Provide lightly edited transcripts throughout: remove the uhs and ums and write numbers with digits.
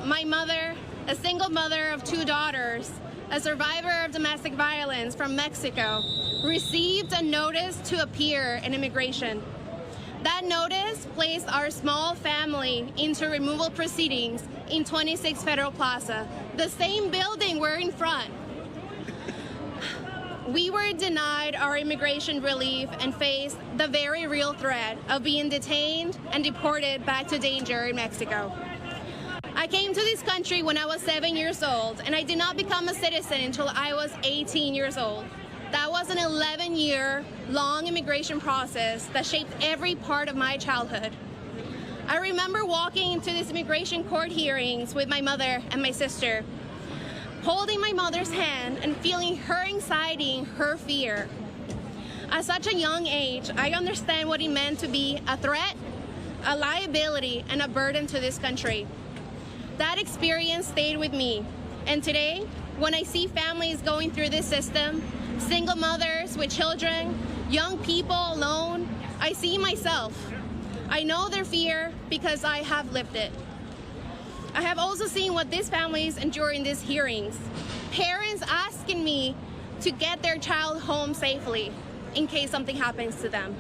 my mother, a single mother of 2 daughters, a survivor of domestic violence from Mexico, received a notice to appear in immigration. That notice placed our small family into removal proceedings in 26 Federal Plaza, the same building we're in front. We were denied our immigration relief and faced the very real threat of being detained and deported back to danger in Mexico. I came to this country when I was 7 years old, and I did not become a citizen until I was 18 years old. That was an 11-year-long immigration process that shaped every part of my childhood. I remember walking into these immigration court hearings with my mother and my sister, holding my mother's hand and feeling her anxiety and her fear. At such a young age, I understand what it meant to be a threat, a liability, and a burden to this country. That experience stayed with me, and today, when I see families going through this system, single mothers with children, young people alone, I see myself. I know their fear because I have lived it. I have also seen what these families endure in these hearings. Parents asking me to get their child home safely in case something happens to them.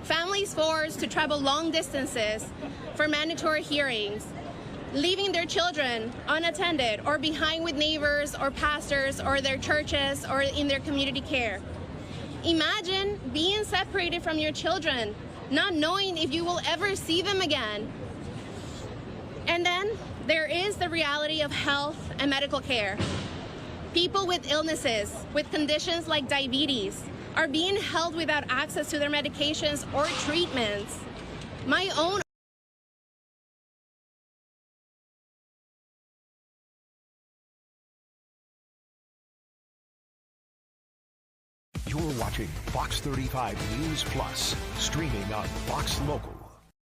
Families forced to travel long distances for mandatory hearings, leaving their children unattended or behind with neighbors or pastors or their churches or in their community care. Imagine being separated from your children, not knowing if you will ever see them again. And then there is the reality of health and medical care. People with illnesses, with conditions like diabetes, are being held without access to their medications or treatments. My own You're watching Fox 35 News Plus, streaming on Fox Local.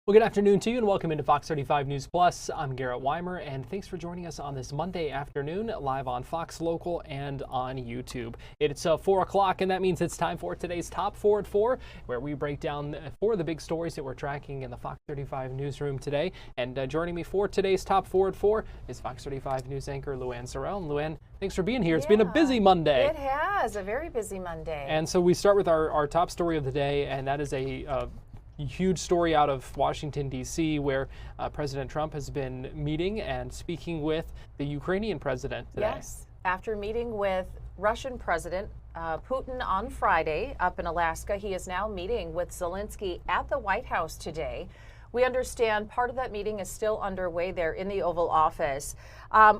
Well, good afternoon to you and welcome into Fox 35 News Plus. I'm Garrett Wymer, and thanks for joining us on this Monday afternoon live on Fox Local and on YouTube. It's 4 o'clock, and that means it's time for today's Top 4 at 4, where we break down 4 of the big stories that we're tracking in the Fox 35 newsroom today. And joining me for today's Top 4 at 4 is Fox 35 news anchor LuAnne Sorrell. And LuAnne, thanks for being here. It's been a busy Monday. It has, a very busy Monday. And so we start with our top story of the day, and that is a huge story out of Washington, D.C., where President Trump has been meeting and speaking with the Ukrainian president today. Yes, after meeting with Russian President Putin on Friday up in Alaska, he is now meeting with Zelenskyy at the White House today. We understand part of that meeting is still underway there in the Oval Office.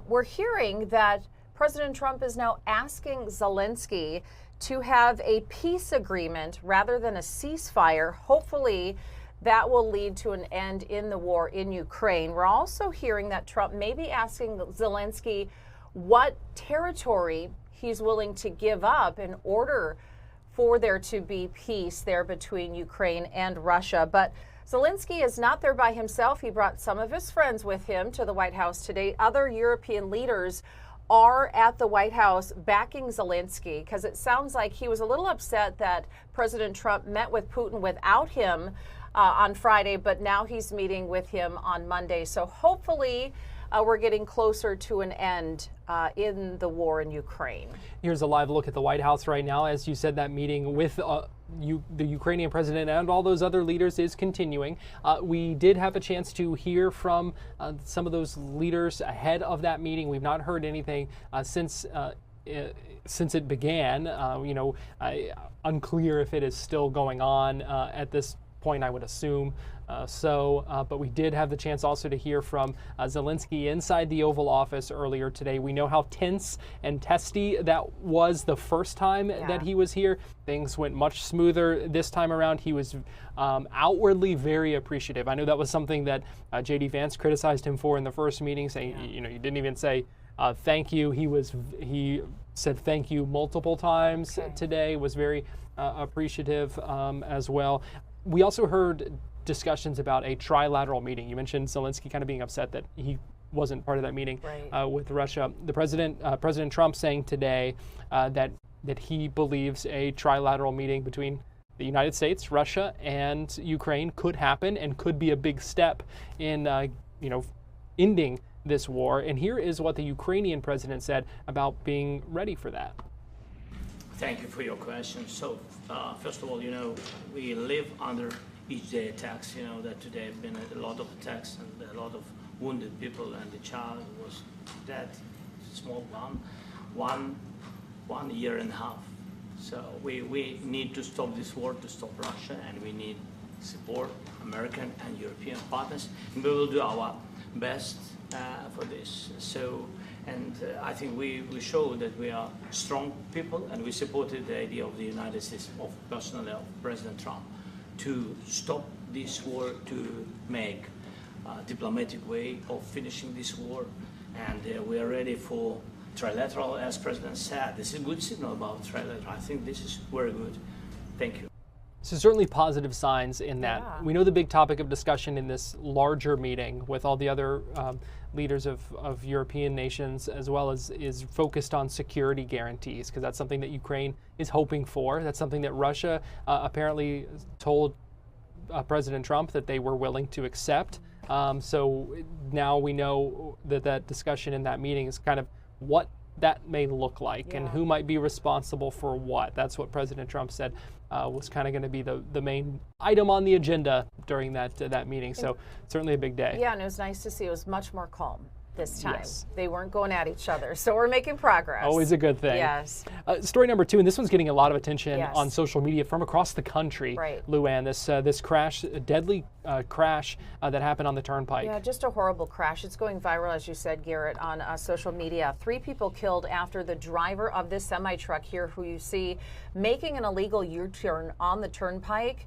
We're hearing that President Trump is now asking Zelenskyy to have a peace agreement rather than a ceasefire. Hopefully that will lead to an end in the war in Ukraine. We're also hearing that Trump may be asking Zelenskyy what territory he's willing to give up in order for there to be peace there between Ukraine and Russia. But Zelenskyy is not there by himself. He brought some of his friends with him to the White House today. Other European leaders are at the White House backing Zelenskyy because it sounds like he was a little upset that President Trump met with Putin without him on Friday, but now he's meeting with him on Monday. So hopefully we're getting closer to an end in the war in Ukraine. Here's a live look at the White House right now. As you said, that meeting with the Ukrainian president and all those other leaders is continuing. We did have a chance to hear from some of those leaders ahead of that meeting. We've not heard anything since it began. Unclear if it is still going on at this point, I would assume. But we did have the chance also to hear from Zelenskyy inside the Oval Office earlier today. We know how tense and testy that was the first time that he was here. Things went much smoother this time around. He was outwardly very appreciative. I know that was something that J.D. Vance criticized him for in the first meeting, saying, you didn't even say thank you. He said thank you multiple times today, was very appreciative as well. We also heard discussions about a trilateral meeting. You mentioned Zelenskyy kind of being upset that he wasn't part of that meeting with Russia. The President Trump saying today that he believes a trilateral meeting between the United States, Russia, and Ukraine could happen and could be a big step in ending this war. And here is what the Ukrainian president said about being ready for that. Thank you for your question. So, first of all, we live under each day attacks. That today have been a lot of attacks and a lot of wounded people, and the child was dead, small one year and a half. So we need to stop this war, to stop Russia, and we need support American and European partners, and we will do our best for this. And I think we show that we are strong people, and we supported the idea of the United States, of personally of President Trump, to stop this war, to make a diplomatic way of finishing this war. And we are ready for trilateral, as President said. This is a good signal about trilateral. I think this is very good. Thank you. So certainly positive signs in that. Yeah. We know the big topic of discussion in this larger meeting with all the other leaders of European nations, as well as is focused on security guarantees, because that's something that Ukraine is hoping for. That's something that Russia apparently told President Trump that they were willing to accept. So now we know that that discussion in that meeting is kind of what that may look like and who might be responsible for what. That's what President Trump said was kind of going to be the main item on the agenda during that meeting. So certainly a big day. Yeah, and it was nice to see it was much more calm this time. Yes. They weren't going at each other, so we're making progress. Always a good thing. Yes. Story number 2, and this one's getting a lot of attention Yes. on social media from across the country. Right. LuAnne, this crash, deadly crash that happened on the Turnpike. Yeah, just a horrible crash. It's going viral, as you said, Garrett, on social media. 3 people killed after the driver of this semi-truck here, who you see making an illegal U-turn on the Turnpike,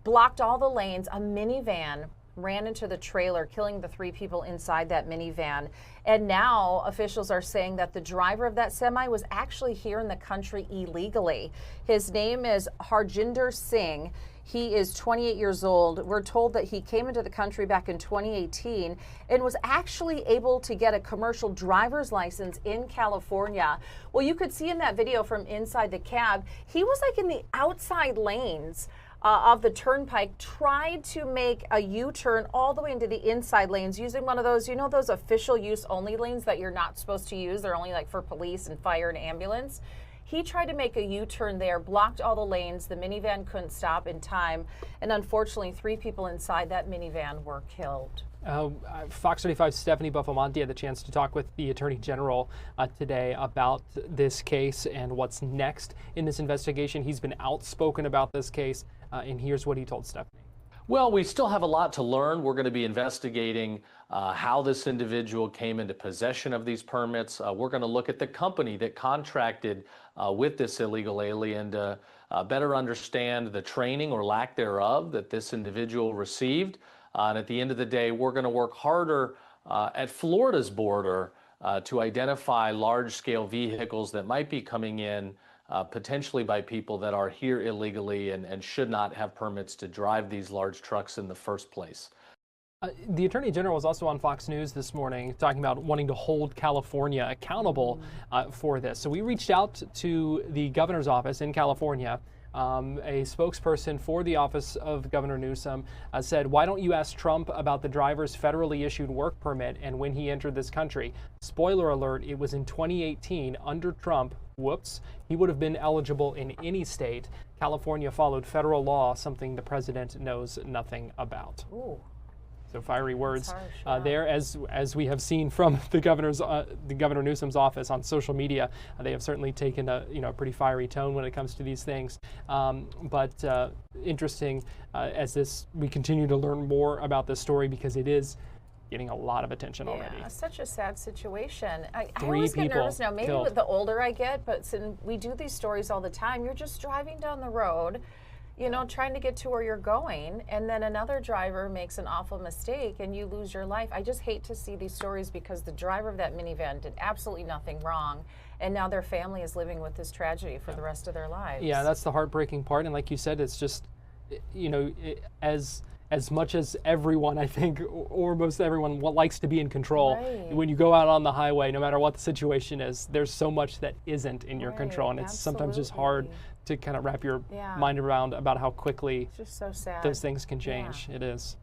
blocked all the lanes. A minivan ran into the trailer, killing the 3 people inside that minivan. And now officials are saying that the driver of that semi was actually here in the country illegally. His name is Harjinder Singh. He is 28 years old. We're told that he came into the country back in 2018 and was actually able to get a commercial driver's license in California. Well, you could see in that video from inside the cab, he was like in the outside lanes of the Turnpike, tried to make a U-turn all the way into the inside lanes using one of those, those official use only lanes that you're not supposed to use. They're only like for police and fire and ambulance. He tried to make a U-turn there, blocked all the lanes. The minivan couldn't stop in time. And unfortunately, 3 people inside that minivan were killed. Fox 35's Stephanie Buffamonte had the chance to talk with the Attorney General today about this case and what's next in this investigation. He's been outspoken about this case, and here's what he told Stephanie. Well, we still have a lot to learn. We're going to be investigating how this individual came into possession of these permits. We're going to look at the company that contracted with this illegal alien to better understand the training or lack thereof that this individual received. And at the end of the day, we're going to work harder at Florida's border to identify large-scale vehicles that might be coming in potentially by people that are here illegally and should not have permits to drive these large trucks in the first place. The Attorney General was also on Fox News this morning talking about wanting to hold California accountable for this. So we reached out to the governor's office in California. A spokesperson for the office of Governor Newsom said, "Why don't you ask Trump about the driver's federally issued work permit and when he entered this country?" Spoiler alert, it was in 2018 under Trump. Whoops, he would have been eligible in any state. California followed federal law, something the president knows nothing about. Ooh. So fiery words harsh, there, as we have seen from the Governor Newsom's office on social media. They have certainly taken a pretty fiery tone when it comes to these things. But interesting as we continue to learn more about this story, because it is getting a lot of attention already. Yeah, such a sad situation. I 3 always get people nervous now. Maybe killed. with the older I get, but since we do these stories all the time, you're just driving down the road, trying to get to where you're going, and then another driver makes an awful mistake and you lose your life. I just hate to see these stories because the driver of that minivan did absolutely nothing wrong, and now their family is living with this tragedy for the rest of their lives. Yeah, that's the heartbreaking part. And like you said, it's just, as much as everyone, I think, or most everyone likes to be in control, Right. when you go out on the highway, no matter what the situation is, there's so much that isn't in your Right, control. And it's sometimes just hard to kind of wrap your mind around about how quickly It's just so sad. those things can change. It is.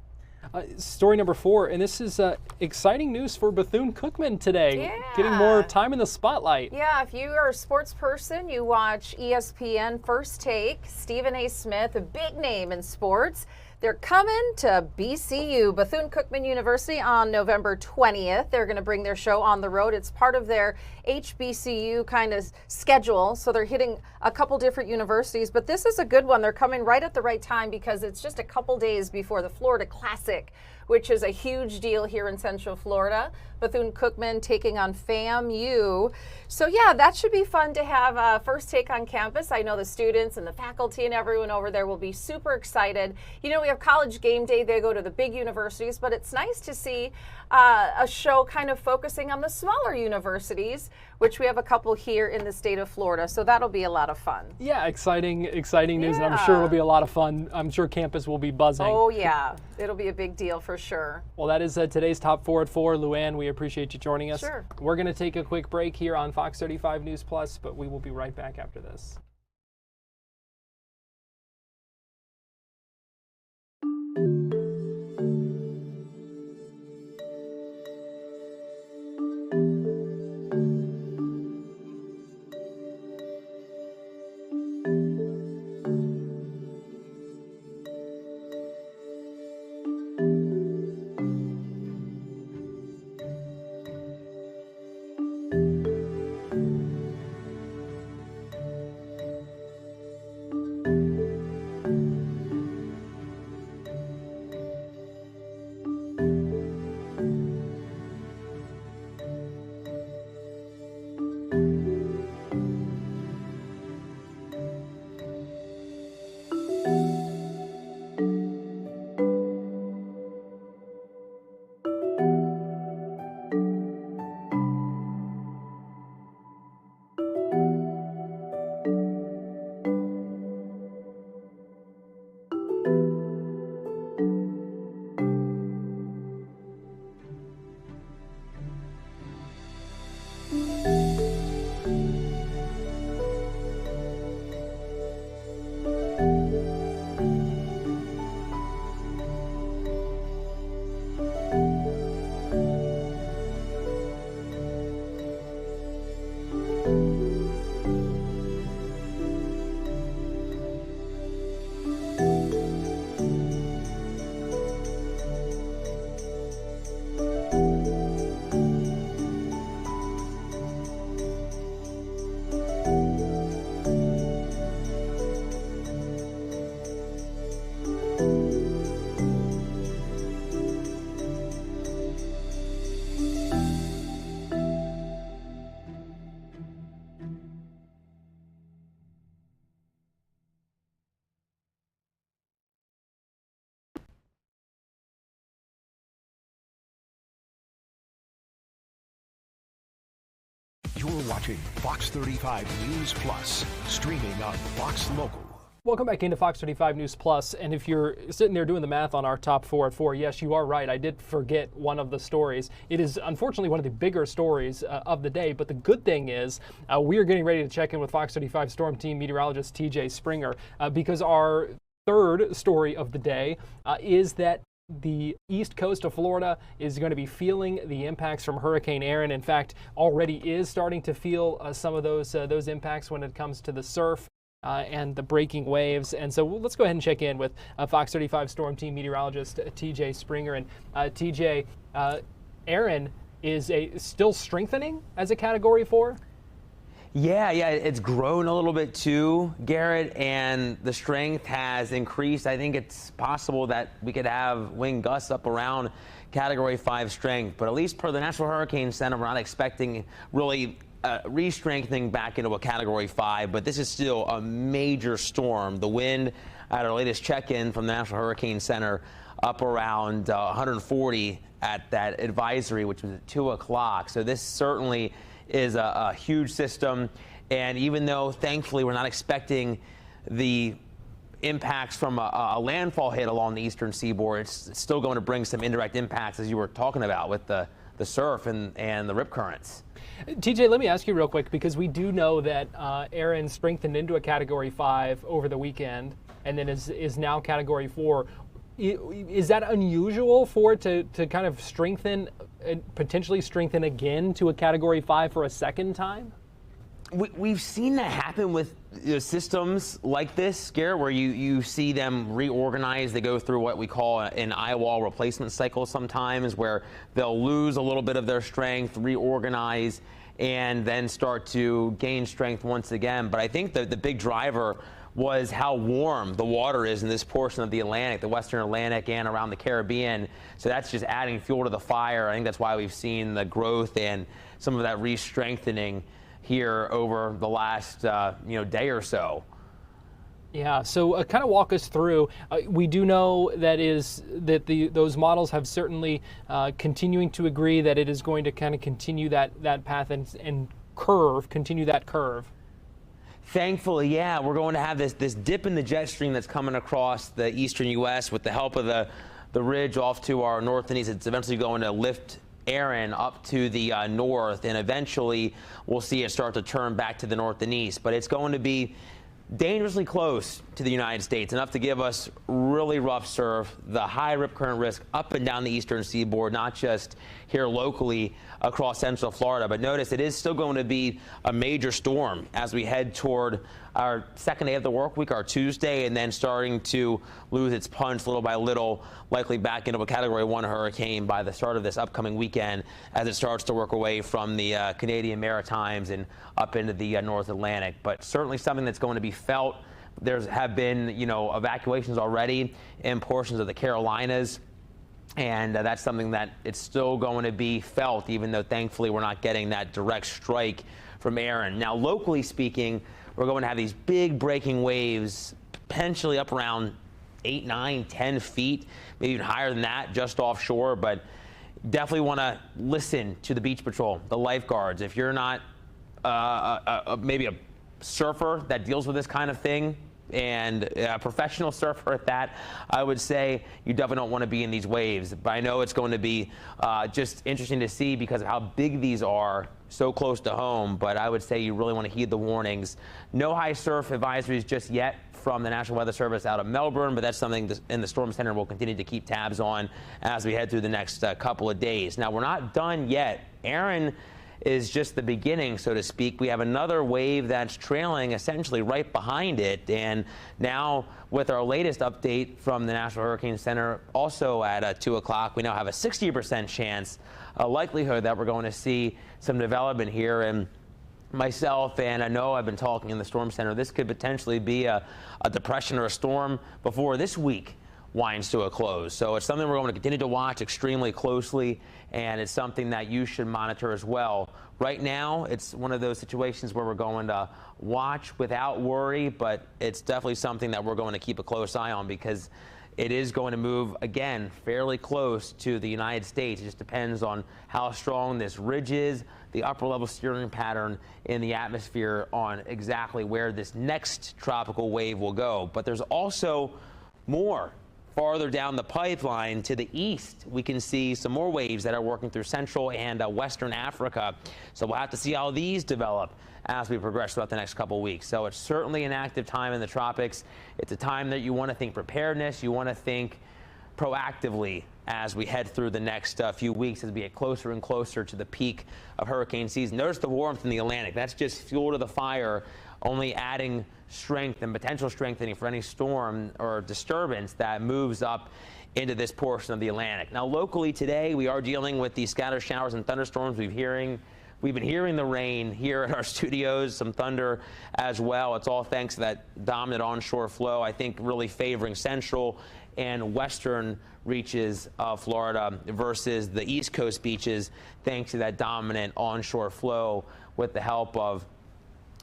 Story number 4, and this is exciting news for Bethune Cookman today. Yeah. Getting more time in the spotlight. Yeah, if you are a sports person, you watch ESPN First Take. Stephen A. Smith, a big name in sports. They're coming to BCU, Bethune Cookman University, on November 20th. They're going to bring their show on the road. It's part of their HBCU kind of schedule, so they're hitting a couple different universities. But this is a good one. They're coming right at the right time because it's just a couple days before the Florida Classic, which is a huge deal here in Central Florida. Bethune Cookman taking on FAMU. So yeah, that should be fun to have First Take on campus. I know the students and the faculty and everyone over there will be super excited. You know, we have College Game Day. They go to the big universities, but it's nice to see a show kind of focusing on the smaller universities, which we have a couple here in the state of Florida. So that'll be a lot of fun. Yeah, exciting news, and I'm sure it'll be a lot of fun. I'm sure campus will be buzzing. Oh yeah, it'll be a big deal for sure. Well, that is today's Top 4 at 4. LuAnne, we appreciate you joining us. Sure. We're going to take a quick break here on Fox 35 News Plus, but we will be right back after this. You're watching Fox 35 News Plus, streaming on Fox Local. Welcome back into Fox 35 News Plus, and if you're sitting there doing the math on our Top 4 at 4, yes, you are right. I did forget one of the stories. It is unfortunately one of the bigger stories of the day, but the good thing is we are getting ready to check in with Fox 35 Storm Team meteorologist TJ Springer because our third story of the day is that the east coast of Florida is going to be feeling the impacts from Hurricane Erin. In fact, already is starting to feel some of those impacts when it comes to the surf and the breaking waves. And so let's go ahead and check in with Fox 35 Storm Team meteorologist TJ Springer. And TJ, Erin is still strengthening as a Category 4? Yeah, it's grown a little bit too, Garrett, and the strength has increased. I think it's possible that we could have wind gusts up around Category 5 strength, but at least per the National Hurricane Center, we're not expecting really re-strengthening back into a Category 5, but this is still a major storm. The wind at our latest check-in from the National Hurricane Center up around 140 at that advisory, which was at 2 o'clock. So this certainly is a huge system, and even though thankfully we're not expecting the impacts from a landfall hit along the eastern seaboard, it's still going to bring some indirect impacts, as you were talking about, with the surf and the rip currents. TJ, let me ask you real quick, because we do know that Erin strengthened into a Category 5 over the weekend and then is now Category 4. Is that unusual for it to kind of strengthen, potentially strengthen again to a Category 5 for a second time? We've seen that happen with systems like this, Garrett, where you see them reorganize. They go through what we call an eyewall replacement cycle sometimes, where they'll lose a little bit of their strength, reorganize, and then start to gain strength once again. But I think the big driver was how warm the water is in this portion of the Atlantic, the Western Atlantic, and around the Caribbean. So that's just adding fuel to the fire. I think that's why we've seen the growth and some of that re-strengthening here over the last day or so. Yeah, so kind of walk us through. We do know that those models have certainly continuing to agree that it is going to kind of continue that path and continue that curve. Thankfully, yeah, we're going to have this dip in the jet stream that's coming across the eastern U.S. with the help of the ridge off to our north and east. It's eventually going to lift Erin up to the north, and eventually we'll see it start to turn back to the north and east. But it's going to be dangerously close to the United States, enough to give us really rough surf, the high rip current risk up and down the eastern seaboard, not just here locally across central Florida. But notice it is still going to be a major storm as we head toward our second day of the work week, our Tuesday, and then starting to lose its punch little by little, likely back into a Category 1 hurricane by the start of this upcoming weekend as it starts to work away from the Canadian Maritimes and up into the North Atlantic. But certainly something that's going to be felt. There have been, evacuations already in portions of the Carolinas. And that's something that it's still going to be felt, even though thankfully we're not getting that direct strike from Erin. Now, locally speaking, we're going to have these big breaking waves, potentially up around 8, 9, 10 feet, maybe even higher than that, just offshore. But definitely want to listen to the beach patrol, the lifeguards. If you're not maybe a surfer that deals with this kind of thing, and a professional surfer at that, I would say you definitely don't want to be in these waves. But I know it's going to be just interesting to see because of how big these are, so close to home. But I would say you really want to heed the warnings. No high surf advisories just yet from the National Weather Service out of Melbourne, but that's something in the Storm Center we'll continue to keep tabs on as we head through the next couple of days. Now, we're not done yet. Erin is just the beginning, so to speak. We have another wave that's trailing essentially right behind it. And now with our latest update from the National Hurricane Center, also at 2 o'clock, we now have a 60% chance, a likelihood that we're going to see some development here. And myself and I know I've been talking in the Storm Center, this could potentially be a depression or a storm before this week winds to a close. So it's something we're going to continue to watch extremely closely, and it's something that you should monitor as well. Right now, it's one of those situations where we're going to watch without worry, but it's definitely something that we're going to keep a close eye on because it is going to move, again, fairly close to the United States. It just depends on how strong this ridge is, the upper level steering pattern in the atmosphere on exactly where this next tropical wave will go. But there's also more. Farther down the pipeline to the east, we can see some more waves that are working through Central and Western Africa. So we'll have to see how these develop as we progress throughout the next couple of weeks. So it's certainly an active time in the tropics. It's a time that you want to think preparedness. You want to think proactively as we head through the next few weeks as we get closer and closer to the peak of hurricane season. Notice the warmth in the Atlantic. That's just fuel to the fire, only adding strength and potential strengthening for any storm or disturbance that moves up into this portion of the Atlantic. Now, locally today, we are dealing with these scattered showers and thunderstorms. We've been hearing the rain here at our studios, some thunder as well. It's all thanks to that dominant onshore flow, I think really favoring central and western reaches of Florida versus the East Coast beaches, thanks to that dominant onshore flow with the help of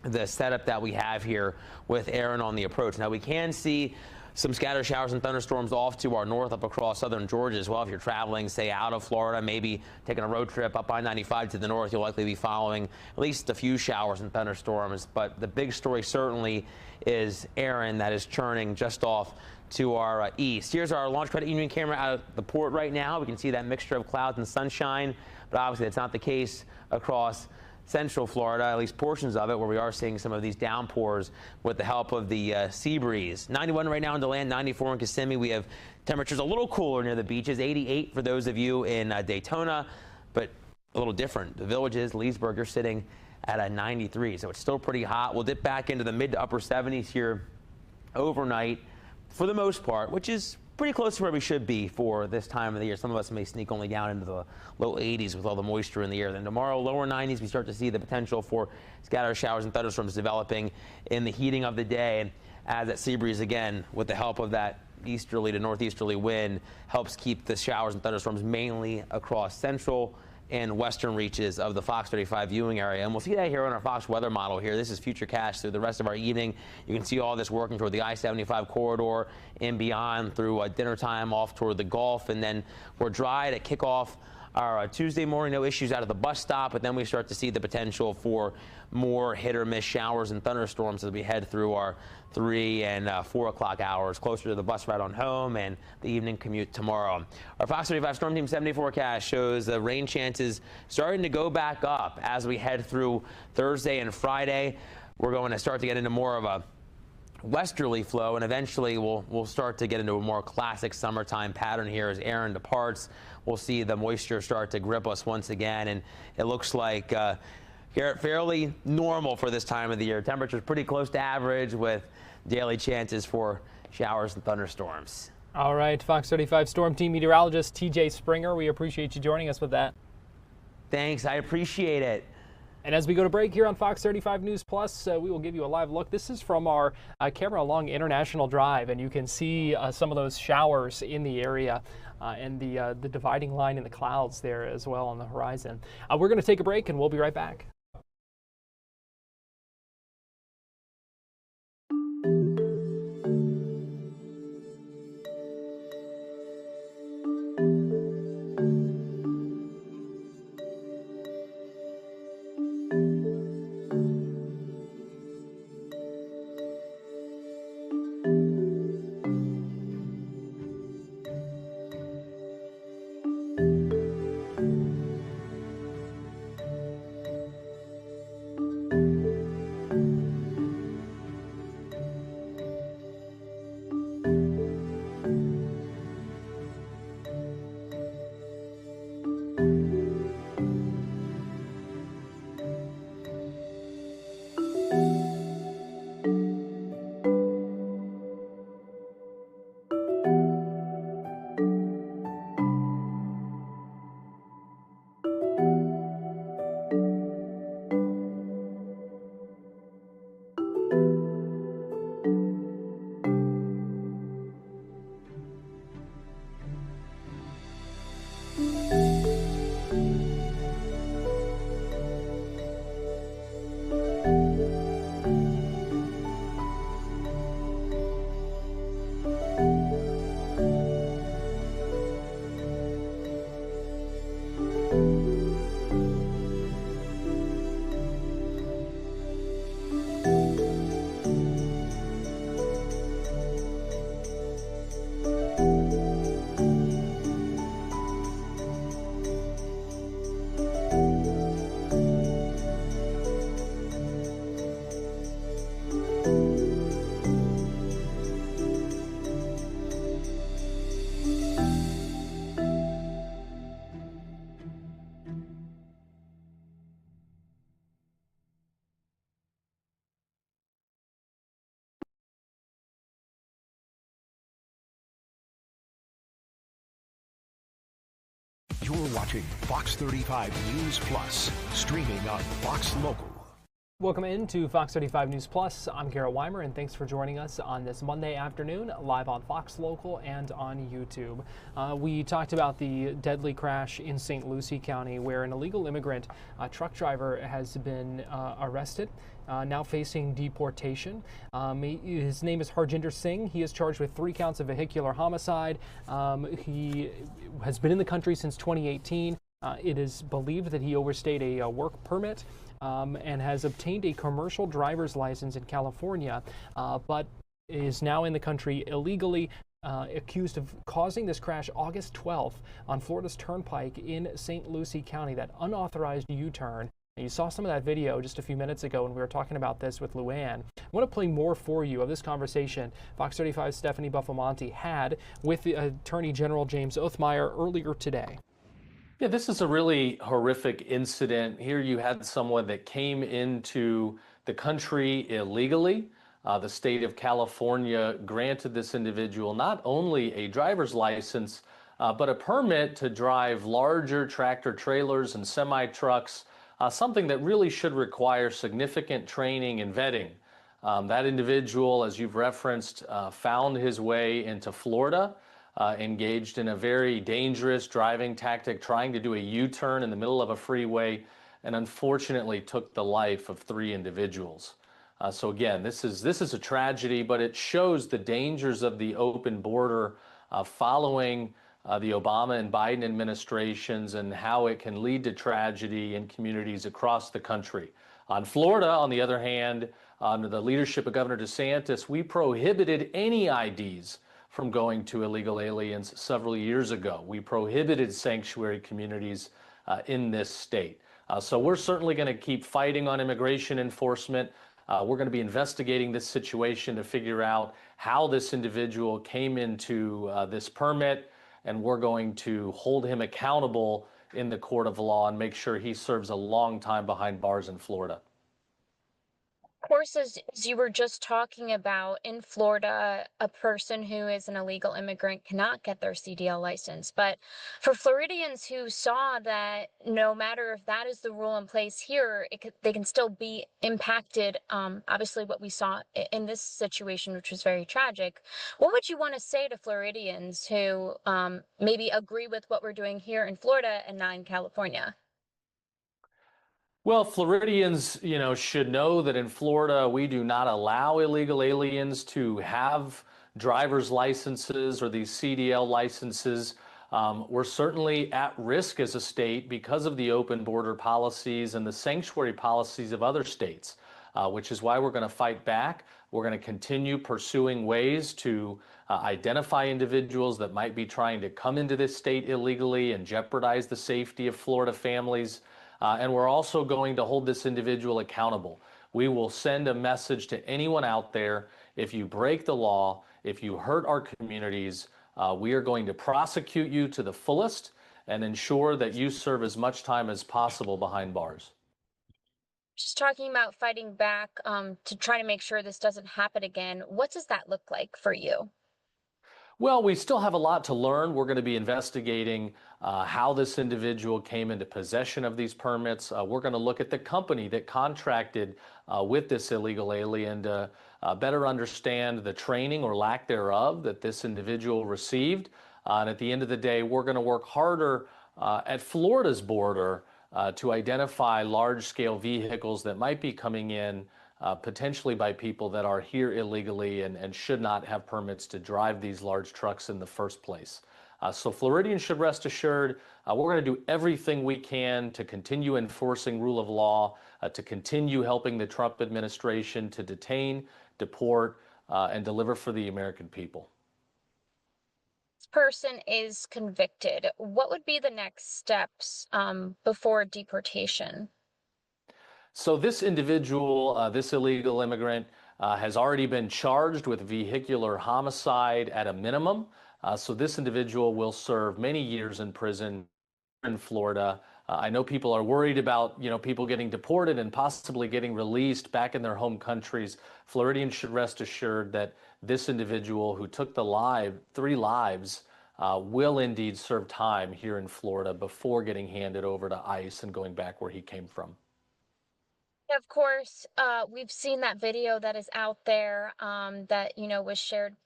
the setup that we have here with Erin on the approach. Now, we can see some scattered showers and thunderstorms off to our north up across southern Georgia as well. If you're traveling, say, out of Florida, maybe taking a road trip up I-95 to the north, you'll likely be following at least a few showers and thunderstorms. But the big story certainly is Erin that is churning just off to our east. Here's our Launch Credit Union camera out of the port right now. We can see that mixture of clouds and sunshine, but obviously that's not the case across Central Florida, at least portions of it, where we are seeing some of these downpours with the help of the sea breeze. 91 right now in DeLand, 94 in Kissimmee. We have temperatures a little cooler near the beaches, 88 for those of you in Daytona, but a little different. The Villages, Leesburg, you're sitting at a 93, so it's still pretty hot. We'll dip back into the mid to upper 70s here overnight for the most part, which is pretty close to where we should be for this time of the year. Some of us may sneak only down into the low 80s with all the moisture in the air. Then tomorrow, lower 90s, we start to see the potential for scattered showers and thunderstorms developing in the heating of the day. And as that sea breeze, again, with the help of that easterly to northeasterly wind, helps keep the showers and thunderstorms mainly across central and western reaches of the Fox 35 viewing area. And we'll see that here on our Fox weather model here. This is futurecast through the rest of our evening. You can see all this working toward the I-75 corridor and beyond through dinner time off toward the Gulf. And then we're dry to kick off our Tuesday morning. No issues out of the bus stop, but then we start to see the potential for more hit or miss showers and thunderstorms as we head through our 3 and 4 o'clock hours, closer to the bus ride on home and the evening commute tomorrow. Our Fox 35 Storm Team 70 forecast shows the rain chances starting to go back up as we head through Thursday and Friday. We're going to start to get into more of a westerly flow, and eventually we'll start to get into a more classic summertime pattern here as Erin departs. We'll see the moisture start to grip us once again, and it looks like Garrett, fairly normal for this time of the year. Temperatures pretty close to average with daily chances for showers and thunderstorms. All right, Fox 35 Storm Team meteorologist TJ Springer, we appreciate you joining us with that. Thanks, I appreciate it. And as we go to break here on Fox 35 News Plus, we will give you a live look. This is from our camera along International Drive, and you can see some of those showers in the area and the dividing line in the clouds there as well on the horizon. We're going to take a break, and we'll be right back. You're watching Fox 35 News Plus, streaming on Fox Local. Welcome into Fox 35 News Plus. I'm Garrett Wymer, and thanks for joining us on this Monday afternoon, live on Fox Local and on YouTube. We talked about the deadly crash in St. Lucie County, where an illegal immigrant truck driver has been arrested, now facing deportation. His name is Harjinder Singh. He is charged with 3 counts of vehicular homicide. He has been in the country since 2018. It is believed that he overstayed a work permit and has obtained a commercial driver's license in California, but is now in the country illegally, accused of causing this crash August 12th on Florida's Turnpike in St. Lucie County, that unauthorized U-turn You saw some of that video just a few minutes ago when we were talking about this with LuAnne. I want to play more for you of this conversation Fox 35's Stephanie Buffamonte had with the Attorney General James Othmeyer earlier today. Yeah, this is a really horrific incident. Here you had someone that came into the country illegally. The state of California granted this individual not only a driver's license, but a permit to drive larger tractor trailers and semi-trucks, something that really should require significant training and vetting. That individual, as you've referenced, found his way into Florida, engaged in a very dangerous driving tactic, trying to do a U-turn in the middle of a freeway, and unfortunately took the life of 3 individuals. So again, this is a tragedy, but it shows the dangers of the open border following the Obama and Biden administrations and how it can lead to tragedy in communities across the country. On Florida, on the other hand, under the leadership of Governor DeSantis, we prohibited any IDs from going to illegal aliens several years ago. We prohibited sanctuary communities in this state. So we're certainly going to keep fighting on immigration enforcement. We're going to be investigating this situation to figure out how this individual came into this permit, and we're going to hold him accountable in the court of law and make sure he serves a long time behind bars in Florida. Of course, as you were just talking about, in Florida, a person who is an illegal immigrant cannot get their CDL license. But for Floridians who saw that no matter if that is the rule in place here, they can still be impacted. Obviously, what we saw in this situation, which was very tragic. What would you want to say to Floridians who maybe agree with what we're doing here in Florida and not in California? Well, Floridians, should know that in Florida, we do not allow illegal aliens to have driver's licenses or these CDL licenses. We're certainly at risk as a state because of the open border policies and the sanctuary policies of other states, which is why we're going to fight back. We're going to continue pursuing ways to identify individuals that might be trying to come into this state illegally and jeopardize the safety of Florida families. And we're also going to hold this individual accountable. We will send a message to anyone out there. If you break the law, if you hurt our communities, we are going to prosecute you to the fullest and ensure that you serve as much time as possible behind bars. Just talking about fighting back to try to make sure this doesn't happen again, what does that look like for you? Well, we still have a lot to learn. We're going to be investigating how this individual came into possession of these permits. We're going to look at the company that contracted with this illegal alien to better understand the training or lack thereof that this individual received. And at the end of the day, we're going to work harder at Florida's border to identify large-scale vehicles that might be coming in potentially by people that are here illegally and should not have permits to drive these large trucks in the first place. So Floridians should rest assured we're going to do everything we can to continue enforcing rule of law, to continue helping the Trump administration to detain, deport, and deliver for the American people. This person is convicted. What would be the next steps before deportation? So this individual, this illegal immigrant, has already been charged with vehicular homicide at a minimum. So this individual will serve many years in prison in Florida. I know people are worried about, people getting deported and possibly getting released back in their home countries. Floridians should rest assured that this individual who took the 3 lives will indeed serve time here in Florida before getting handed over to ICE and going back where he came from. Of course, we've seen that video that is out there that, was shared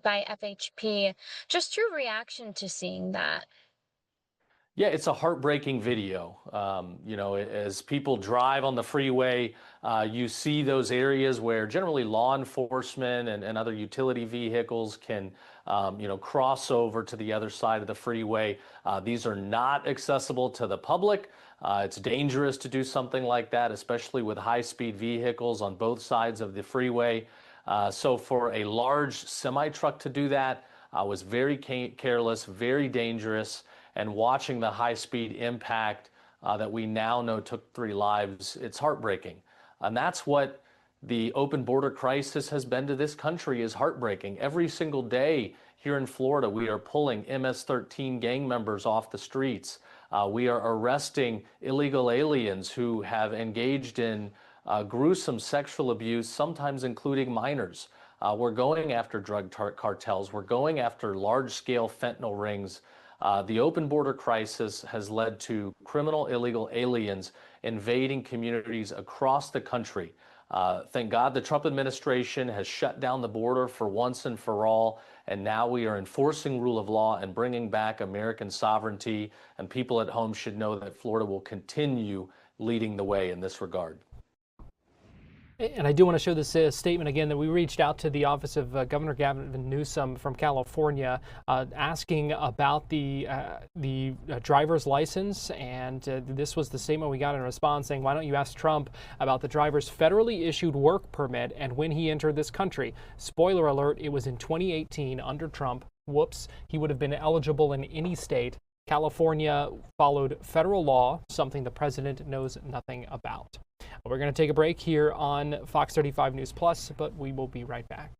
by FHP. Just your reaction to seeing that? Yeah, it's a heartbreaking video. As people drive on the freeway, you see those areas where generally law enforcement and other utility vehicles can, cross over to the other side of the freeway. These are not accessible to the public. It's dangerous to do something like that, especially with high-speed vehicles on both sides of the freeway. So for a large semi-truck to do that was very careless, very dangerous, and watching the high-speed impact that we now know took 3 lives. It's heartbreaking. And that's what the open border crisis has been to this country, is heartbreaking. Every single day here in Florida, we are pulling MS-13 gang members off the streets. We are arresting illegal aliens who have engaged in gruesome sexual abuse, sometimes including minors. We're going after drug cartels. We're going after large-scale fentanyl rings. The open border crisis has led to criminal illegal aliens invading communities across the country. Thank God the Trump administration has shut down the border for once and for all, and now we are enforcing rule of law and bringing back American sovereignty, and people at home should know that Florida will continue leading the way in this regard. And I do want to show this statement again, that we reached out to the office of Governor Gavin Newsom from California, asking about the driver's license. And this was the statement we got in response, saying, why don't you ask Trump about the driver's federally issued work permit and when he entered this country? Spoiler alert, it was in 2018 under Trump. Whoops, he would have been eligible in any state. California followed federal law, something the president knows nothing about. We're going to take a break here on Fox 35 News Plus, but we will be right back.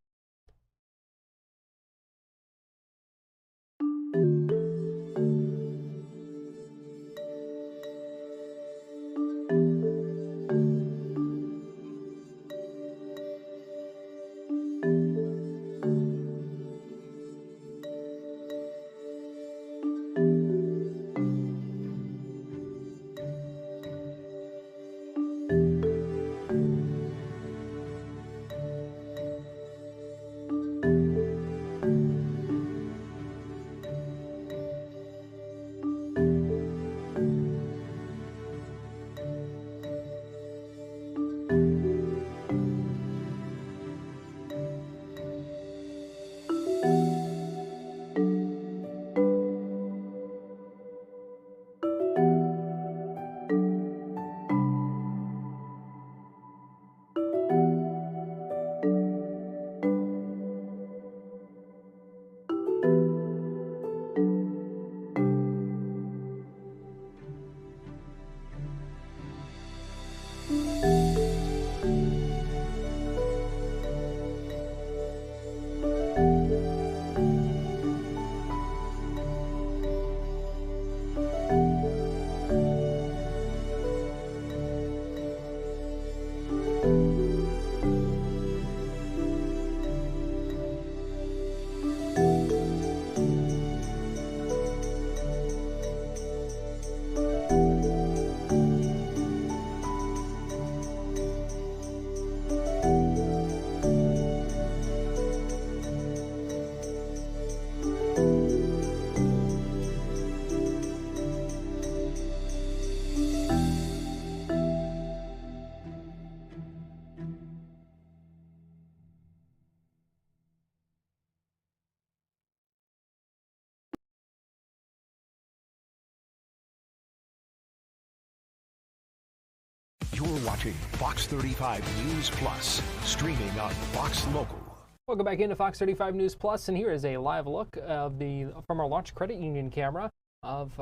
You're watching Fox 35 News Plus, streaming on Fox Local. Welcome back into Fox 35 News Plus, and here is a live look of from our Launch Credit Union camera of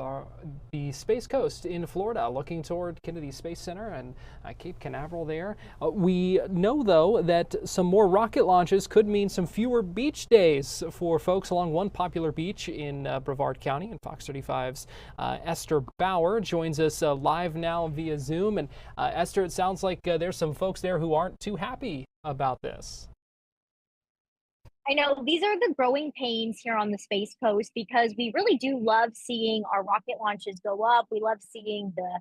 the Space Coast in Florida, looking toward Kennedy Space Center and Cape Canaveral there. We know, though, that some more rocket launches could mean some fewer beach days for folks along one popular beach in Brevard County. And Fox 35's Esther Bauer joins us live now via Zoom. And Esther, it sounds like there's some folks there who aren't too happy about this. I know these are the growing pains here on the Space Coast, because we really do love seeing our rocket launches go up. We love seeing the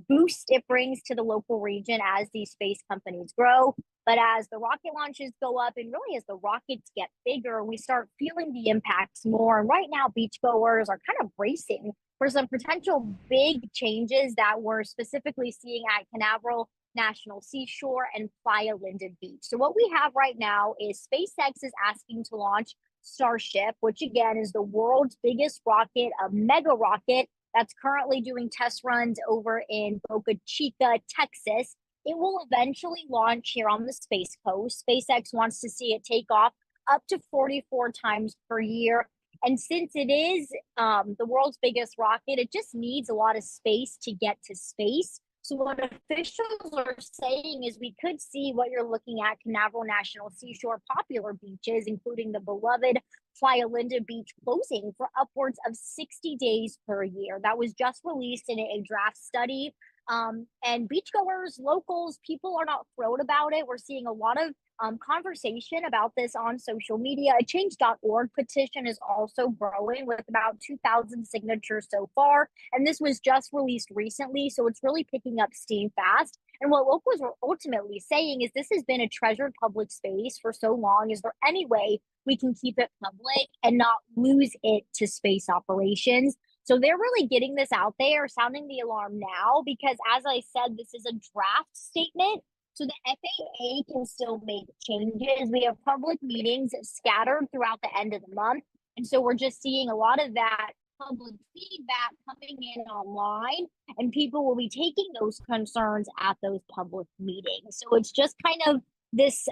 boost it brings to the local region as these space companies grow. But as the rocket launches go up, and really as the rockets get bigger, we start feeling the impacts more. And right now, beachgoers are kind of bracing for some potential big changes that we're specifically seeing at Canaveral National Seashore and Playa Linden Beach. So what we have right now is SpaceX is asking to launch Starship, which again is the world's biggest rocket, a mega rocket that's currently doing test runs over in Boca Chica, Texas. It will eventually launch here on the Space Coast. SpaceX wants to see it take off up to 44 times per year. And since it is the world's biggest rocket, it just needs a lot of space to get to space. So what officials are saying is we could see what you're looking at Canaveral National Seashore popular beaches, including the beloved Playa Linda Beach, closing for upwards of 60 days per year. That was just released in a draft study. And beachgoers, locals, people are not thrilled about it. We're seeing a lot of conversation about this on social media. A change.org petition is also growing with about 2,000 signatures so far. And this was just released recently, so it's really picking up steam fast. And what locals are ultimately saying is this has been a treasured public space for so long. Is there any way we can keep it public and not lose it to space operations? So they're really getting this out there, sounding the alarm now, because as I said, this is a draft statement. So the FAA can still make changes. We have public meetings scattered throughout the end of the month. And so we're just seeing a lot of that public feedback coming in online, and people will be taking those concerns at those public meetings. So it's just kind of this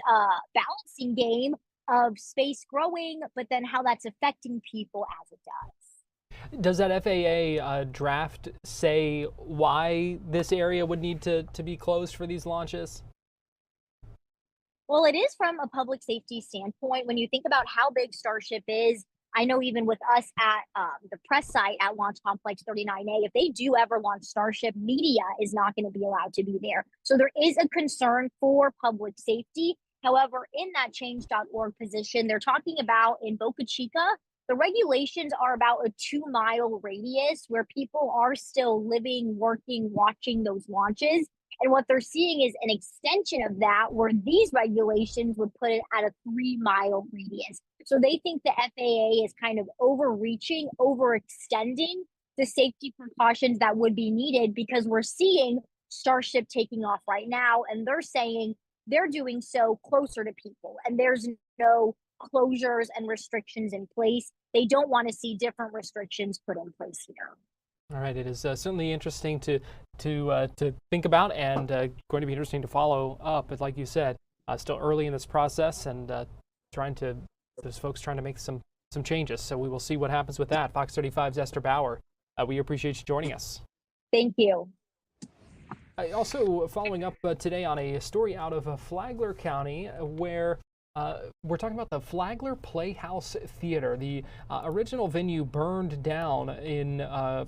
balancing game of space growing, but then how that's affecting people as it does. Does that FAA draft say why this area would need to be closed for these launches? Well, it is from a public safety standpoint. When you think about how big Starship is, I know even with us at the press site at Launch Complex 39A, if they do ever launch Starship, media is not going to be allowed to be there. So there is a concern for public safety. However, in that change.org position, they're talking about in Boca Chica, the regulations are about a 2-mile radius where people are still living, working, watching those launches. And what they're seeing is an extension of that, where these regulations would put it at a 3-mile radius. So they think the FAA is kind of overreaching, overextending the safety precautions that would be needed, because we're seeing Starship taking off right now, and they're saying they're doing so closer to people, and there's no closures and restrictions in place. They don't want to see different restrictions put in place here. All right, it is certainly interesting to think about, and going to be interesting to follow up. But like you said, still early in this process, and those folks trying to make some changes. So we will see what happens with that. Fox 35's Esther Bauer, we appreciate you joining us. Thank you. Also, following up today on a story out of Flagler County, where we're talking about the Flagler Playhouse Theater. The original venue burned down in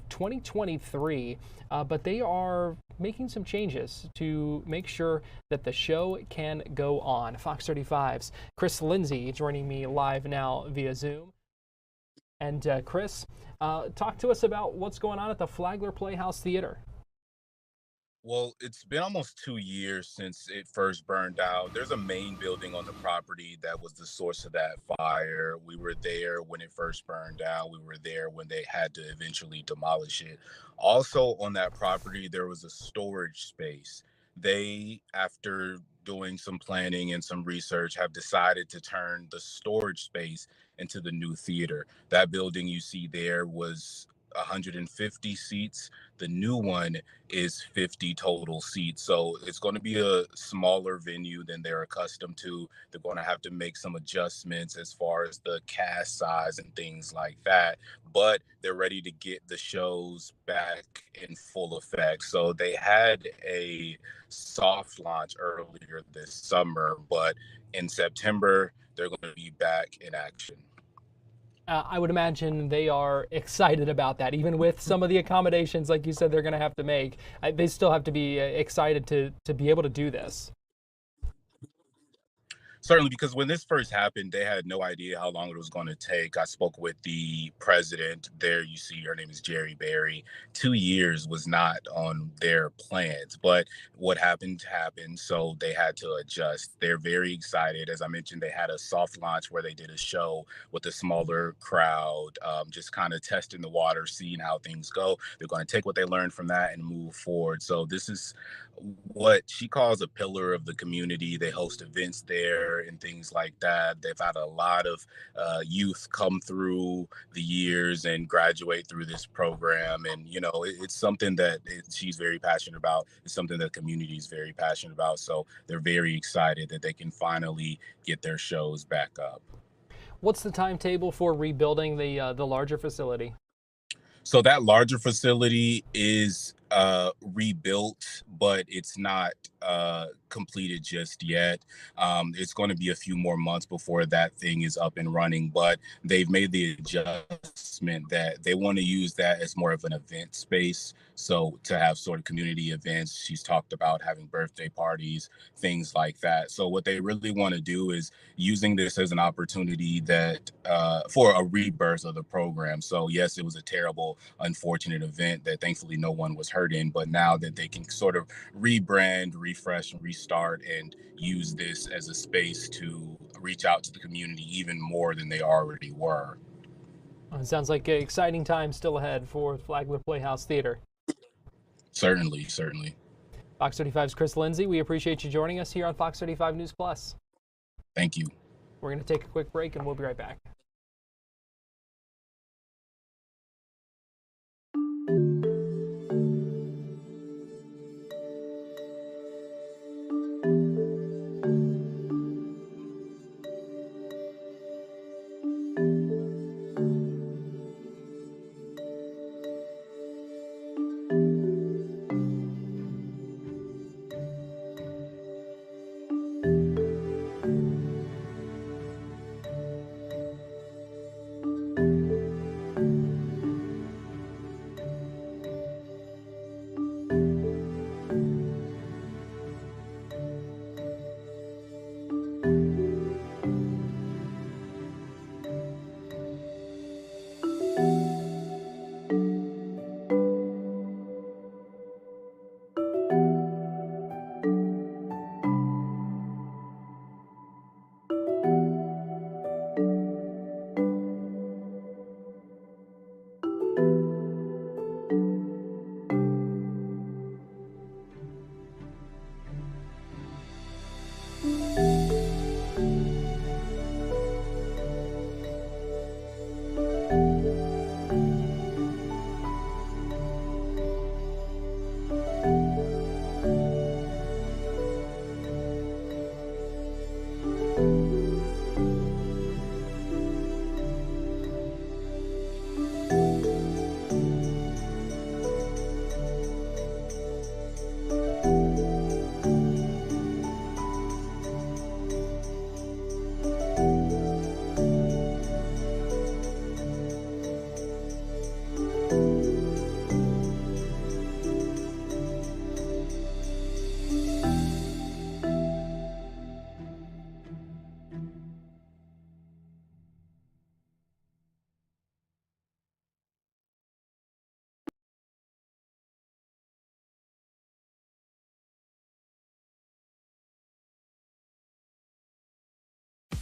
2023, but they are making some changes to make sure that the show can go on. Fox 35's Chris Lindsay joining me live now via Zoom. And Chris, talk to us about what's going on at the Flagler Playhouse Theater. Well, it's been almost 2 years since it first burned out. There's a main building on the property that was the source of that fire. We were there when it first burned down. We were there when they had to eventually demolish it. Also on that property, there was a storage space. They, after doing some planning and some research, have decided to turn the storage space into the new theater. That building you see there was 150 seats. The new one is 50 total seats. So it's going to be a smaller venue than they're accustomed to. They're going to have to make some adjustments as far as the cast size and things like that. But they're ready to get the shows back in full effect. So they had a soft launch earlier this summer, but in September, they're going to be back in action. I would imagine they are excited about that, even with some of the accommodations, like you said, they're going to have to make. They still have to be excited to be able to do this. Certainly, because when this first happened, they had no idea how long it was going to take. I spoke with the president there. You see, her name is Jerry Berry. 2 years was not on their plans, but what happened happened. So they had to adjust. They're very excited. As I mentioned, they had a soft launch where they did a show with a smaller crowd, just kind of testing the water, seeing how things go. They're going to take what they learned from that and move forward. So this is what she calls a pillar of the community. They host events there and things like that. They've had a lot of youth come through the years and graduate through this program. And, you know, it's something that she's very passionate about. It's something that the community is very passionate about. So they're very excited that they can finally get their shows back up. What's the timetable for rebuilding the larger facility? So that larger facility is rebuilt, but it's not completed just yet. It's going to be a few more months before that thing is up and running, but they've made the adjustment that they want to use that as more of an event space. So to have sort of community events, she's talked about having birthday parties, things like that. So what they really want to do is using this as an opportunity that for a rebirth of the program. So yes, it was a terrible, unfortunate event that thankfully no one was hurt in, but now that they can sort of rebrand, refresh, and restart and use this as a space to reach out to the community even more than they already were. It sounds like an exciting time still ahead for Flagler Playhouse Theater. Certainly, certainly. Fox 35's Chris Lindsay, we appreciate you joining us here on Fox 35 News Plus. Thank you. We're going to take a quick break and we'll be right back.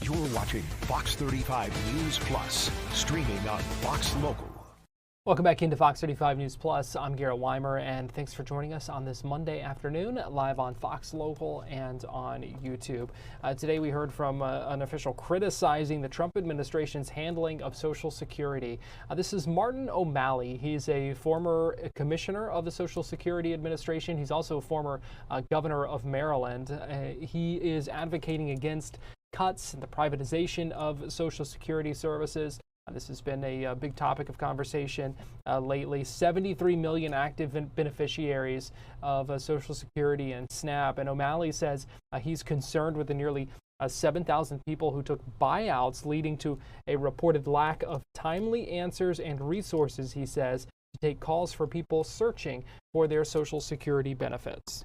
You're watching Fox 35 News Plus, streaming on Fox Local. Welcome back into Fox 35 News Plus. I'm Garrett Wymer, and thanks for joining us on this Monday afternoon, live on Fox Local and on YouTube. Today we heard from an official criticizing the Trump administration's handling of Social Security. This is Martin O'Malley. He's a former commissioner of the Social Security Administration. He's also a former governor of Maryland. He is advocating against cuts and the privatization of Social Security services. This has been a big topic of conversation lately. 73 million active beneficiaries of Social Security and SNAP. And O'Malley says he's concerned with the nearly 7,000 people who took buyouts, leading to a reported lack of timely answers and resources, he says, to take calls for people searching for their Social Security benefits.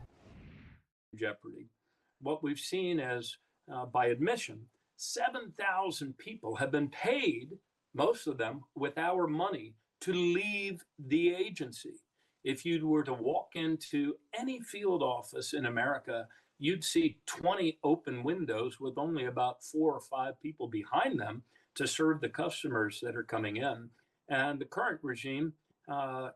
Jeopardy. What we've seen is, by admission, 7,000 people have been paid, most of them with our money, to leave the agency. If you were to walk into any field office in America, you'd see 20 open windows with only about 4 or 5 people behind them to serve the customers that are coming in. And the current regime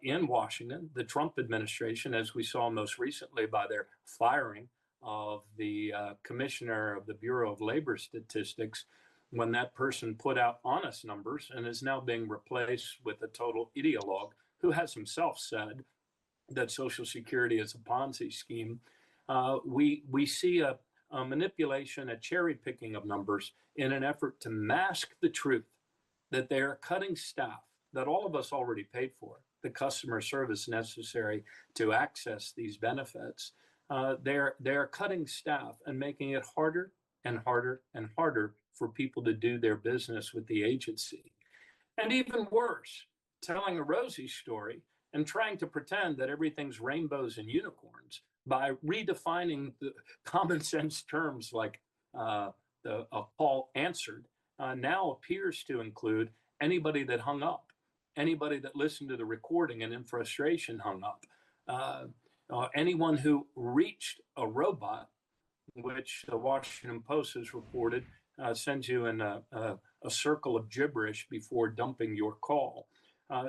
in Washington, the Trump administration, as we saw most recently by their firing of the commissioner of the Bureau of Labor Statistics, when that person put out honest numbers and is now being replaced with a total ideologue who has himself said that Social Security is a Ponzi scheme. We see a a manipulation, a cherry picking of numbers in an effort to mask the truth that they are cutting staff that all of us already paid for, the customer service necessary to access these benefits. They're cutting staff and making it harder and harder and harder for people to do their business with the agency. And even worse, telling a rosy story and trying to pretend that everything's rainbows and unicorns by redefining the common sense terms like the call answered now appears to include anybody that hung up, anybody that listened to the recording and in frustration hung up, anyone who reached a robot, which the Washington Post has reported sends you in a circle of gibberish before dumping your call.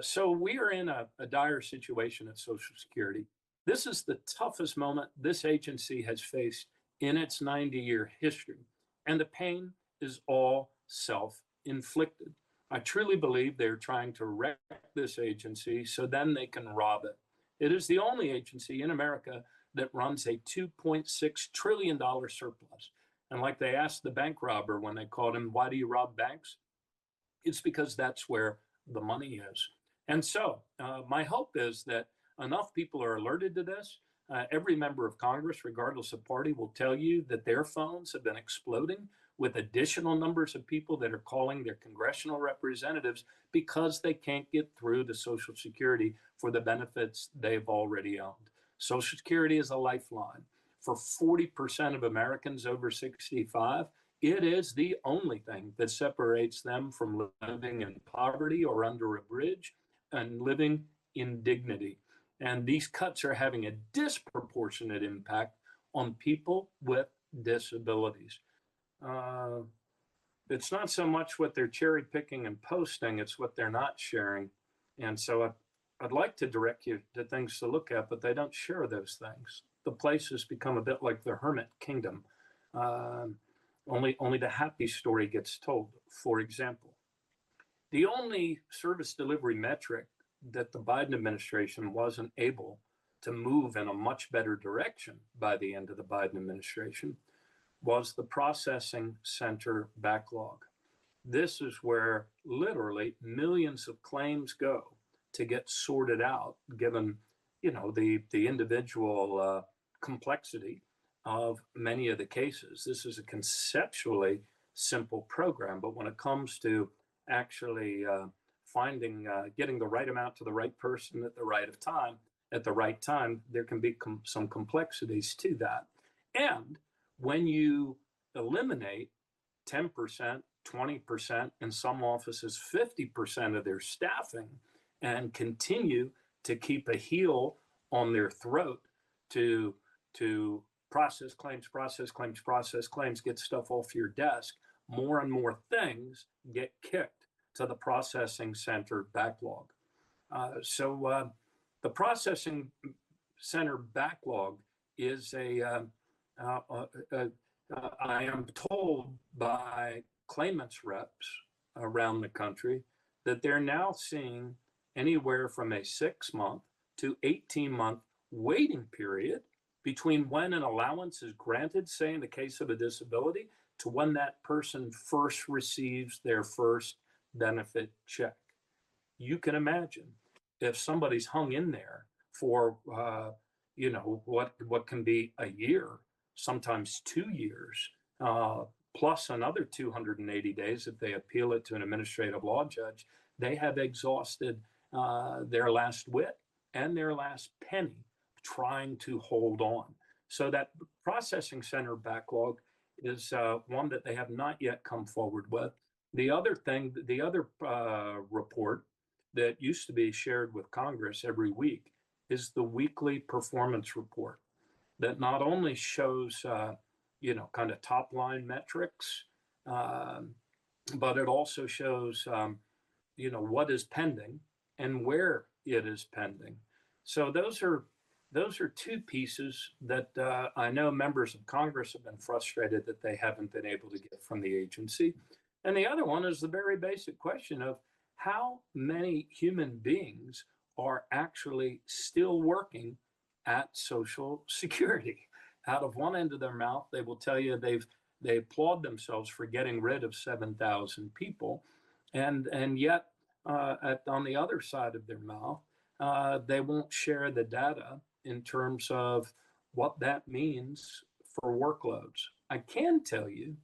So we are in a dire situation at Social Security. This is the toughest moment this agency has faced in its 90-year history, and the pain is all self-inflicted. I truly believe they're trying to wreck this agency so then they can rob it. It is the only agency in America that runs a $2.6 trillion surplus. And like they asked the bank robber when they called him, why do you rob banks? It's because that's where the money is. And so my hope is that enough people are alerted to this. Every member of Congress, regardless of party, will tell you that their phones have been exploding with additional numbers of people that are calling their congressional representatives because they can't get through to Social Security for the benefits they've already owned. Social Security is a lifeline. For 40% of Americans over 65, it is the only thing that separates them from living in poverty or under a bridge and living in dignity. And these cuts are having a disproportionate impact on people with disabilities. It's not so much what they're cherry picking and posting, it's what they're not sharing. And so I'd like to direct you to things to look at, but they don't share those things. The place has become a bit like the hermit kingdom. Only the happy story gets told. For example, the only service delivery metric that the Biden administration wasn't able to move in a much better direction by the end of the Biden administration was the processing center backlog. This is where literally millions of claims go to get sorted out, given the individual complexity of many of the cases. This is a conceptually simple program, but when it comes to actually getting the right amount to the right person at the right time, there can be some complexities to that. And when you eliminate 10%, 20%, in some offices 50% of their staffing, and continue to keep a heel on their throat to process claims, get stuff off your desk, more and more things get kicked to the processing center backlog. So the processing center backlog is I am told by claimants reps around the country that they're now seeing anywhere from a 6-month to 18-month waiting period between when an allowance is granted, say in the case of a disability, to when that person first receives their first benefit check. You can imagine if somebody's hung in there for what can be a year, sometimes 2 years, plus another 280 days if they appeal it to an administrative law judge, they have exhausted their last wit and their last penny trying to hold on. So that processing center backlog is one that they have not yet come forward with. The other report that used to be shared with Congress every week is the weekly performance report that not only shows, kind of top line metrics, but it also shows, what is pending and where it is pending. So those are two pieces that I know members of Congress have been frustrated that they haven't been able to get from the agency. And the other one is the very basic question of how many human beings are actually still working at Social Security. out of one end of their mouth, they will tell you they applaud themselves for getting rid of 7,000 people, and yet on the other side of their mouth, they won't share the data in terms of what that means for workloads. I can tell you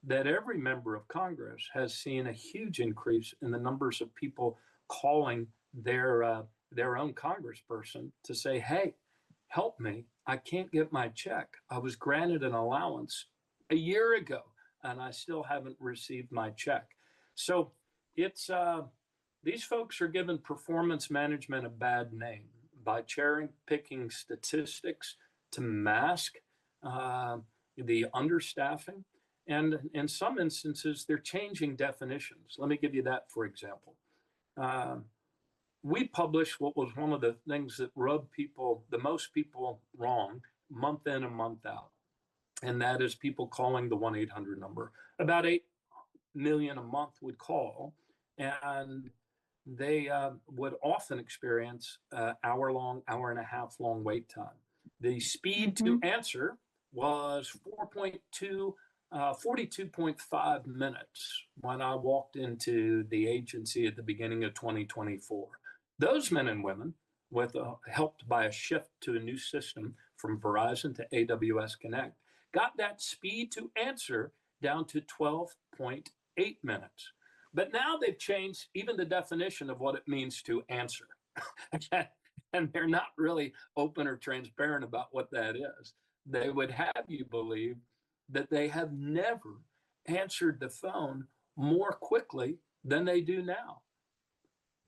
that every member of Congress has seen a huge increase in the numbers of people calling their own congressperson to say, "Hey, help me. I can't get my check. I was granted an allowance a year ago, and I still haven't received my check." So it's these folks are giving performance management a bad name by cherry picking statistics to mask the understaffing. And in some instances, they're changing definitions. Let me give you that, for example. We published what was one of the things that rubbed the most people wrong, month in and month out. And that is people calling the 1-800 number. About 8 million a month would call, and they would often experience hour-long, hour-and-a-half-long wait time. The speed to answer was 42.5 minutes when I walked into the agency at the beginning of 2024. Those men and women, helped by a shift to a new system from Verizon to AWS Connect, got that speed to answer down to 12.8 minutes. But now they've changed even the definition of what it means to answer. And they're not really open or transparent about what that is. They would have you believe that they have never answered the phone more quickly than they do now.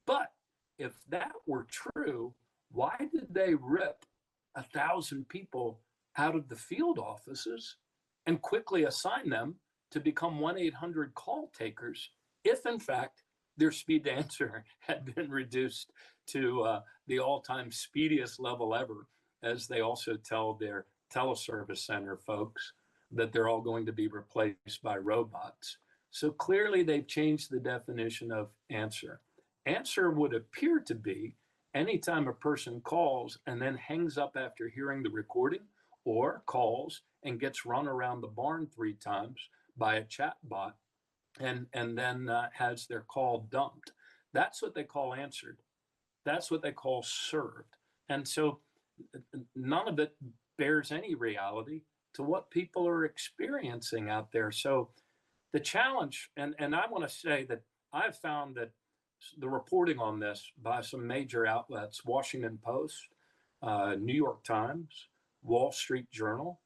But if that were true, why did they rip 1,000 people out of the field offices and quickly assign them to become 1-800 call takers if, in fact, their speed to answer had been reduced to the all-time speediest level ever, as they also tell their teleservice center folks that they're all going to be replaced by robots. So clearly they've changed the definition of answer. Answer would appear to be anytime a person calls and then hangs up after hearing the recording, or calls and gets run around the barn 3 times by a chat bot and then has their call dumped. That's what they call answered. That's what they call served. And so none of it bears any reality to what people are experiencing out there. So the challenge, and I want to say that I've found that the reporting on this by some major outlets, Washington Post, New York Times, Wall Street Journal,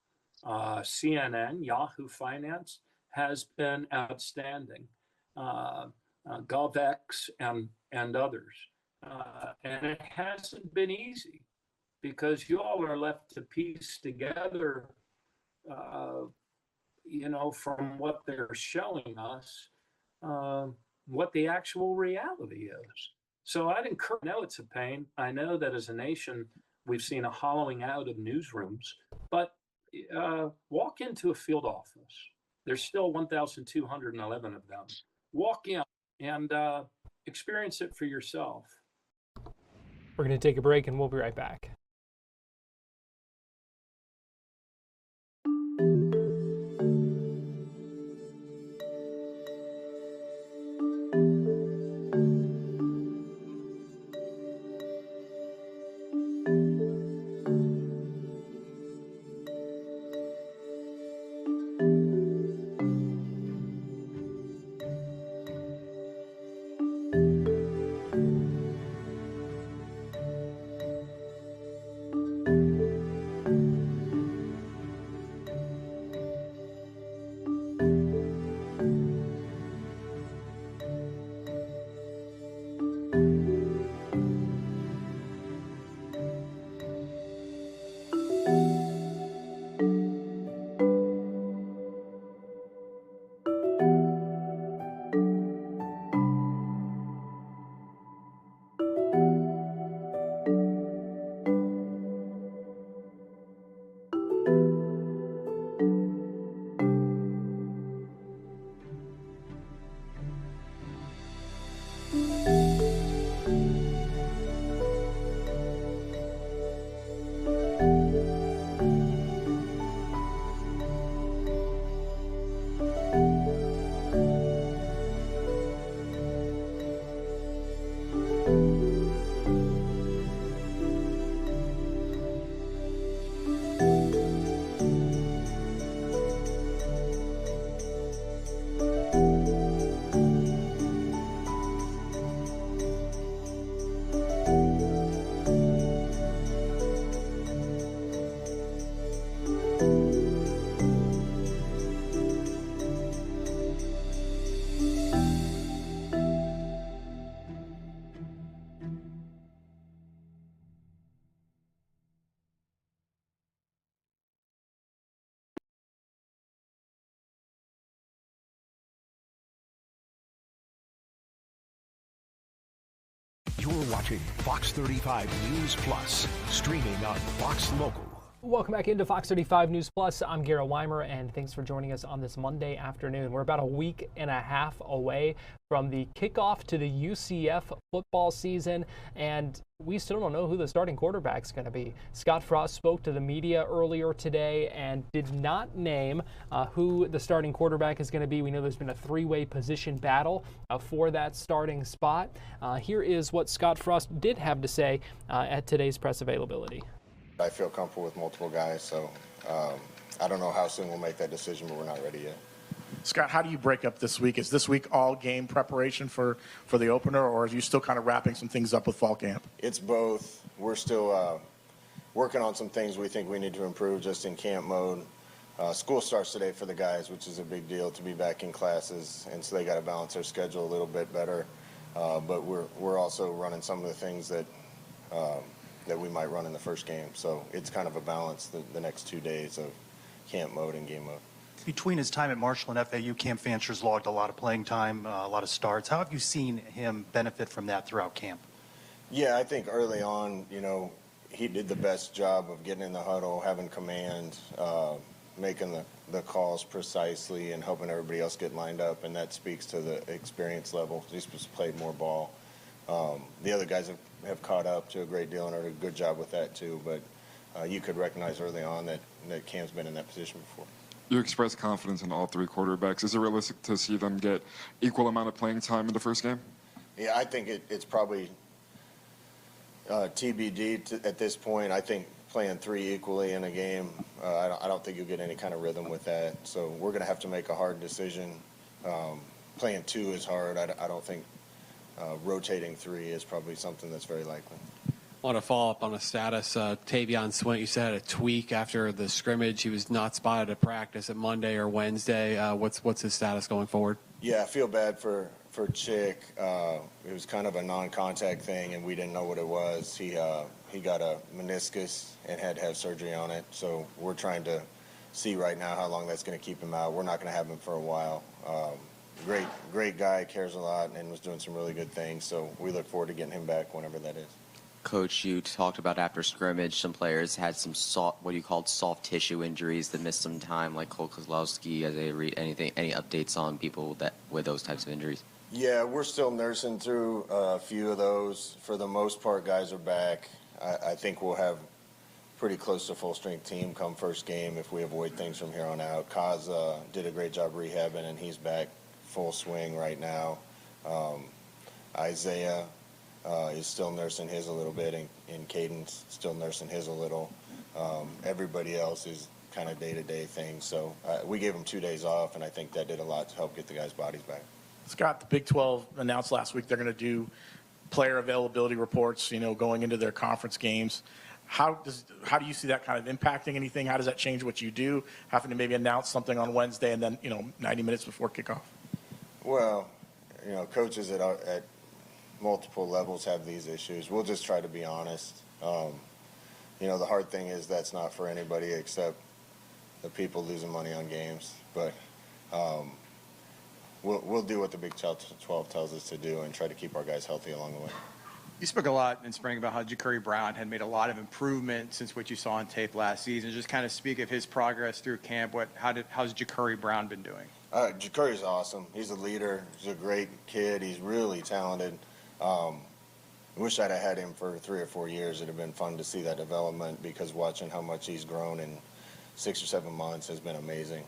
CNN, Yahoo Finance, has been outstanding. GovX and others. And it hasn't been easy because you all are left to piece together, from what they're showing us, what the actual reality is. So I'd encourage, I know it's a pain. I know that as a nation, we've seen a hollowing out of newsrooms, but walk into a field office. There's still 1,211 of them. Walk in and experience it for yourself. We're going to take a break and we'll be right back. watching Fox 35 News Plus, streaming on Fox Local. Welcome back into Fox 35 News Plus. I'm Garrett Wymer, and thanks for joining us on this Monday afternoon. We're about a week and a half away from the kickoff to the UCF football season, and we still don't know who the starting quarterback's going to be. Scott Frost spoke to the media earlier today and did not name who the starting quarterback is going to be. We know there's been a three-way position battle for that starting spot. Here is what Scott Frost did have to say at today's press availability. I feel comfortable with multiple guys, so I don't know how soon we'll make that decision, but we're not ready yet. Scott, how do you break up this week? Is this week all game preparation for the opener, or are you still kind of wrapping some things up with fall camp? It's both. We're still working on some things we think we need to improve just in camp mode. School starts today for the guys, which is a big deal to be back in classes, and so they got to balance their schedule a little bit better. But we're also running some of the things that we might run in the first game. So it's kind of a balance the next 2 days of camp mode and game mode. Between his time at Marshall and FAU, Cam Fancher's logged a lot of playing time, a lot of starts. How have you seen him benefit from that throughout camp? Yeah, I think early on, he did the best job of getting in the huddle, having command, making the calls precisely, and helping everybody else get lined up, and that speaks to the experience level. He's just played more ball. The other guys have caught up to a great deal and done a good job with that too, but you could recognize early on that Cam's been in that position before. You expressed confidence in all three quarterbacks. Is it realistic to see them get equal amount of playing time in the first game? Yeah, I think it's probably TBD at this point. I think playing three equally in a game, I don't think you'll get any kind of rhythm with that. So we're going to have to make a hard decision. Playing two is hard. I don't think rotating three is probably something that's very likely. I want to follow up on a status. Tavion Swint, you said had a tweak after the scrimmage. He was not spotted at practice at Monday or Wednesday. What's his status going forward? Yeah, I feel bad for Chick. It was kind of a non-contact thing, and we didn't know what it was. He got a meniscus and had to have surgery on it. So we're trying to see right now how long that's going to keep him out. We're not going to have him for a while. Great guy, cares a lot, and was doing some really good things. So we look forward to getting him back whenever that is. Coach, you talked about after scrimmage, some players had some what you called soft tissue injuries that missed some time, like Cole Kozlowski. Any updates on people with those types of injuries? Yeah, we're still nursing through a few of those. For the most part, guys are back. I think we'll have pretty close to full-strength team come first game if we avoid things from here on out. Kaz did a great job rehabbing, and he's back full swing right now. Isaiah is still nursing his a little bit, and Caden's still nursing his a little. Everybody else is kind of day-to-day things. So we gave them 2 days off, and I think that did a lot to help get the guys' bodies back. Scott, the Big 12 announced last week they're going to do player availability reports, going into their conference games. How do you see that kind of impacting anything? How does that change what you do? Having to maybe announce something on Wednesday and then, 90 minutes before kickoff? Well, coaches at multiple levels have these issues. We'll just try to be honest. The hard thing is that's not for anybody except the people losing money on games. But we'll do what the Big 12 tells us to do and try to keep our guys healthy along the way. You spoke a lot in spring about how Ja'Cory Brown had made a lot of improvement since what you saw on tape last season. Just kind of speak of his progress through camp. How's Ja'Cory Brown been doing? Ja'Cory's awesome. He's a leader. He's a great kid. He's really talented. I wish I'd have had him for 3 or 4 years. It'd have been fun to see that development, because watching how much he's grown in 6 or 7 months has been amazing.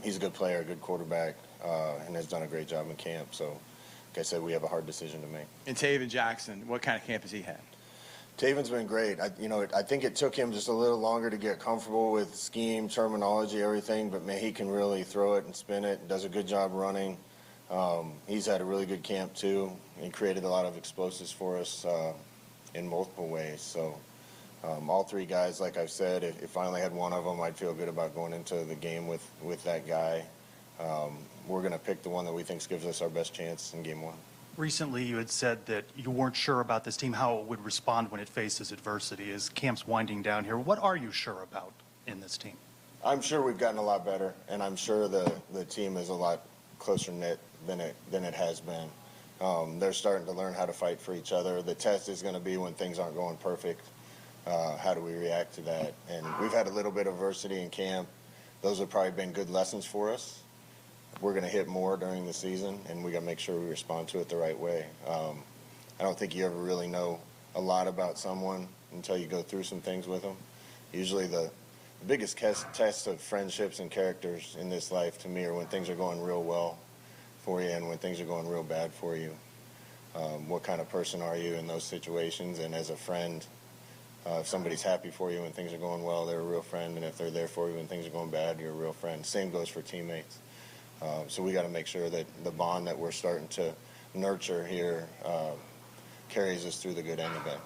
He's a good player, a good quarterback, and has done a great job in camp. So, like I said, we have a hard decision to make. And Taven Jackson, what kind of camp has he had? Taven's been great. I think it took him just a little longer to get comfortable with scheme, terminology, everything, but man, he can really throw it and spin it, does a good job running. He's had a really good camp too, and created a lot of explosives for us in multiple ways. So all three guys, like I've said, if I only had one of them, I'd feel good about going into the game with that guy. We're going to pick the one that we think gives us our best chance in game one. Recently, you had said that you weren't sure about this team, how it would respond when it faces adversity. As camp's winding down here, what are you sure about in this team? I'm sure we've gotten a lot better, and I'm sure the team is a lot closer knit than it has been. They're starting to learn how to fight for each other. The test is going to be when things aren't going perfect. How do we react to that? And we've had a little bit of adversity in camp. Those have probably been good lessons for us. We're going to hit more during the season, and we got to make sure we respond to it the right way. I don't think you ever really know a lot about someone until you go through some things with them. Usually the biggest test of friendships and characters in this life to me are when things are going real well for you and when things are going real bad for you. What kind of person are you in those situations? And as a friend, if somebody's happy for you when things are going well, they're a real friend. And if they're there for you when things are going bad, you're a real friend. Same goes for teammates. So we got to make sure that the bond that we're starting to nurture here carries us through the good and the bad.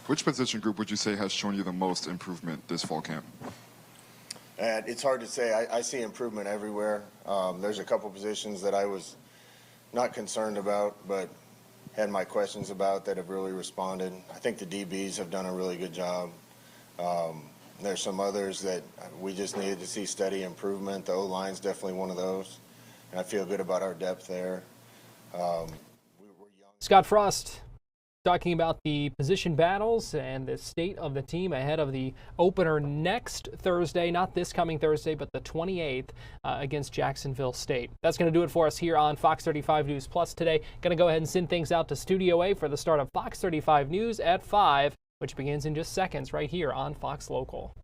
Which position group would you say has shown you the most improvement this fall camp? And it's hard to say. I see improvement everywhere. There's a couple positions that I was not concerned about, but had my questions about that have really responded. I think the DBs have done a really good job. There's some others that we just needed to see steady improvement. The O-line's definitely one of those, and I feel good about our depth there. Scott Frost talking about the position battles and the state of the team ahead of the opener next Thursday, not this coming Thursday, but the 28th against Jacksonville State. That's going to do it for us here on Fox 35 News Plus today. Going to go ahead and send things out to Studio A for the start of Fox 35 News at 5, which begins in just seconds right here on Fox Local.